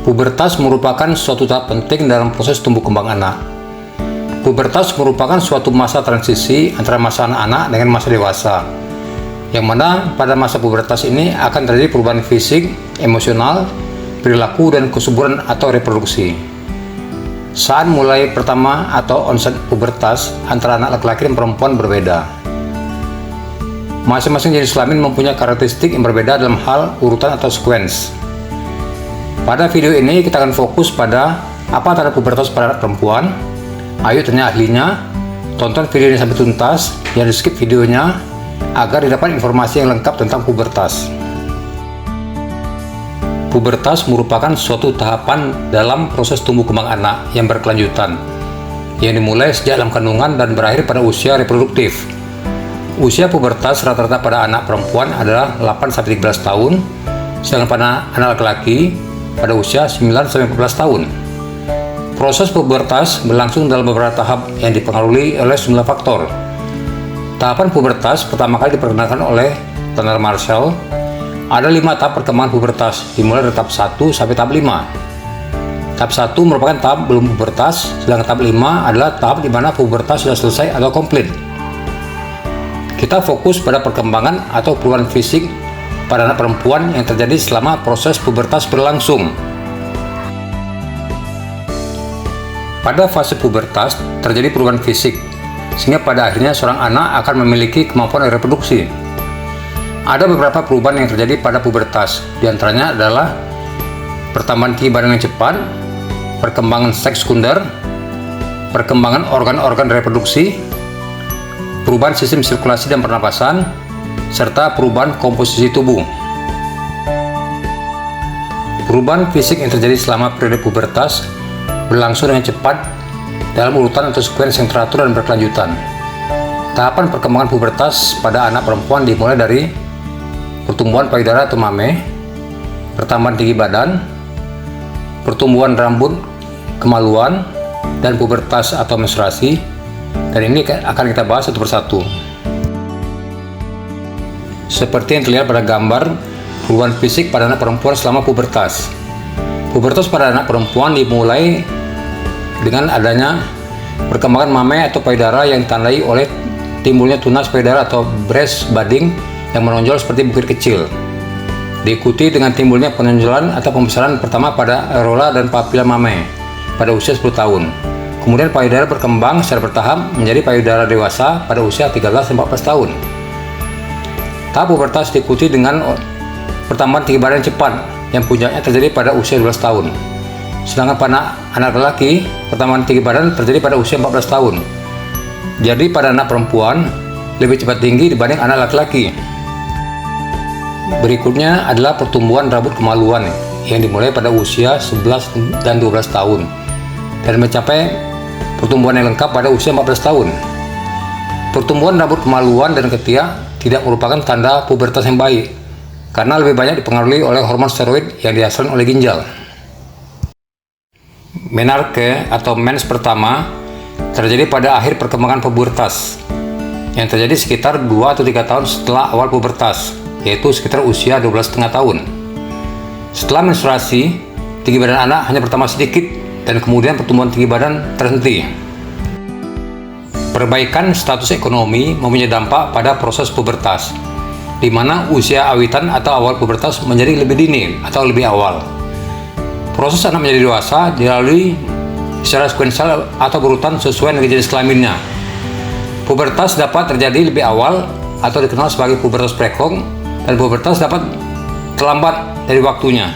Pubertas merupakan suatu tahap penting dalam proses tumbuh kembang anak. Pubertas merupakan suatu masa transisi antara masa anak-anak dengan masa dewasa, yang mana pada masa pubertas ini akan terjadi perubahan fisik, emosional, perilaku, dan kesuburan atau reproduksi. Saat mulai pertama atau onset pubertas antara anak laki-laki dan perempuan berbeda. Masing-masing jenis kelamin mempunyai karakteristik yang berbeda dalam hal urutan atau sequence. Pada video ini kita akan fokus pada apa tanda pubertas pada anak perempuan. Ayo tanya ahlinya, tonton video ini sampai tuntas, jangan di skip videonya agar didapat informasi yang lengkap tentang pubertas. Pubertas merupakan suatu tahapan dalam proses tumbuh kembang anak yang berkelanjutan, yang dimulai sejak dalam kandungan dan berakhir pada usia reproduktif. Usia pubertas rata-rata pada anak perempuan adalah 8-13 tahun, sedangkan pada anak laki-laki pada usia 9-14 tahun. Proses pubertas berlangsung dalam beberapa tahap yang dipengaruhi oleh sejumlah faktor. Tahapan pubertas pertama kali diperkenalkan oleh Tanner Marshall. Ada 5 tahap perkembangan pubertas, dimulai dari tahap 1 sampai tahap 5. Tahap 1 merupakan tahap belum pubertas, sedangkan tahap 5 adalah tahap di mana pubertas sudah selesai atau komplit. Kita fokus pada perkembangan atau perubahan fisik pada anak perempuan yang terjadi selama proses pubertas berlangsung. Pada fase pubertas terjadi perubahan fisik, sehingga pada akhirnya seorang anak akan memiliki kemampuan reproduksi. Ada beberapa perubahan yang terjadi pada pubertas, diantaranya adalah pertambahan tinggi badan yang cepat, perkembangan seks sekunder, perkembangan organ-organ reproduksi, perubahan sistem sirkulasi dan pernapasan, serta perubahan komposisi tubuh. Perubahan fisik yang terjadi selama periode pubertas berlangsung dengan cepat dalam urutan atau sequence yang teratur dan berkelanjutan. Tahapan perkembangan pubertas pada anak perempuan dimulai dari pertumbuhan payudara atau mame, pertambahan tinggi badan, pertumbuhan rambut, kemaluan, dan pubertas atau menstruasi. Dan ini akan kita bahas satu persatu. Seperti yang terlihat pada gambar perubahan fisik pada anak perempuan selama pubertas. Pubertas pada anak perempuan dimulai dengan adanya perkembangan mame atau payudara yang ditandai oleh timbulnya tunas payudara atau breast budding yang menonjol seperti bukit kecil. Diikuti dengan timbulnya penonjolan atau pembesaran pertama pada areola dan papila mame pada usia 10 tahun. Kemudian payudara berkembang secara bertahap menjadi payudara dewasa pada usia 13-14 tahun. Tahap pubertas diikuti dengan pertambahan tinggi badan cepat yang puncaknya terjadi pada usia 12 tahun. Sedangkan pada anak lelaki, pertambahan tinggi badan terjadi pada usia 14 tahun. Jadi pada anak perempuan lebih cepat tinggi dibanding anak laki-laki. Berikutnya adalah pertumbuhan rambut kemaluan yang dimulai pada usia 11 dan 12 tahun dan mencapai pertumbuhan yang lengkap pada usia 14 tahun. Pertumbuhan rambut kemaluan dan ketiak tidak merupakan tanda pubertas yang baik karena lebih banyak dipengaruhi oleh hormon steroid yang dihasilkan oleh ginjal. Menarche atau mens pertama terjadi pada akhir perkembangan pubertas yang terjadi sekitar 2 atau 3 tahun setelah awal pubertas, yaitu sekitar usia 12,5 tahun. Setelah menstruasi, tinggi badan anak hanya bertambah sedikit dan kemudian pertumbuhan tinggi badan terhenti. Perbaikan status ekonomi mempunyai dampak pada proses pubertas, di mana usia awitan atau awal pubertas menjadi lebih dini atau lebih awal. Proses anak menjadi dewasa dilalui secara sekuensial atau berurutan sesuai dengan jenis kelaminnya. Pubertas dapat terjadi lebih awal atau dikenal sebagai pubertas prekog, dan pubertas dapat terlambat dari waktunya.